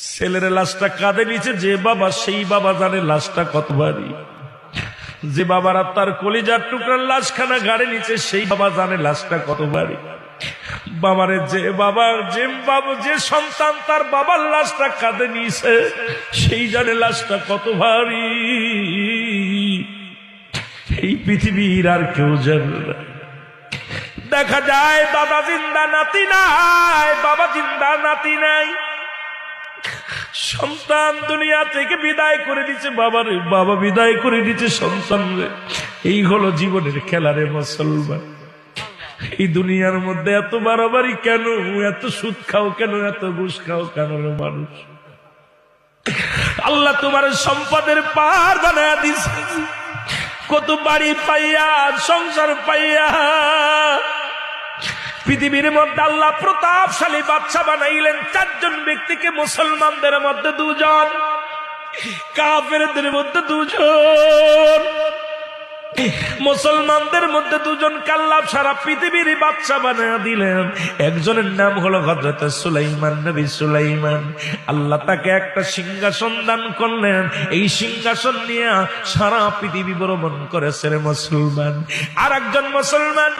ছেলের লাশটা কাঁধে নিচে যে বাবা, সেই বাবা জানে লাশটা কত ভারী। যে বাবারা তার কলিজার টুকরার লাশখানা গাড়ি নিচে, সেই বাবা জানে লাশটা কত ভারী। বাবারে যে বাবা, যে সন্তান তার বাবার লাশটা কাঁধে নিয়েছে, সেই জানে লাশটা কত ভারী। এই পৃথিবীর আর কেউ জানে না। দেখা যায় দাদা জিন্দা, নাতি নাই, বাবা জিন্দা, নাতি নাই। সন্তান দুনিয়া থেকে বিদায় করে দিচ্ছে বাবারে, বাবা বিদায় করে দিচ্ছে সন্তানরে। এই হলো জীবনের খেলারে মুসলমান। এই দুনিয়ার মধ্যে এত বাড়াবাড়ি কেন? এত সুদ খাও কেন? এত ঘুষ খাও কেন রে মানুষ? আল্লাহ তোমার সম্পদের পাহাড় বানায়া দিছে। কত বাড়ি পাইয়া, সংসার পাইয়া, পৃথিবীর মধ্যে আল্লাহ প্রতাপশালী বাদশা বানাইলেন চারজন ব্যক্তিকে। মুসলমানদের মধ্যে দুজন, কাফেরদের মধ্যে দুজন। মুসলমানদের মধ্যে দুজন কাল্লা সারা পৃথিবীর বাদশা বানায়া দিলেন। একজনের নাম হলো হযরত সুলাইমান, নবী সুলাইমান। আল্লাহ তাকে একটা সিংহাসন দান করলেন। এই সিংহাসন নিয়ে সারা পৃথিবী ভ্রমণ করেছে মুসলমান। আর একজন মুসলমান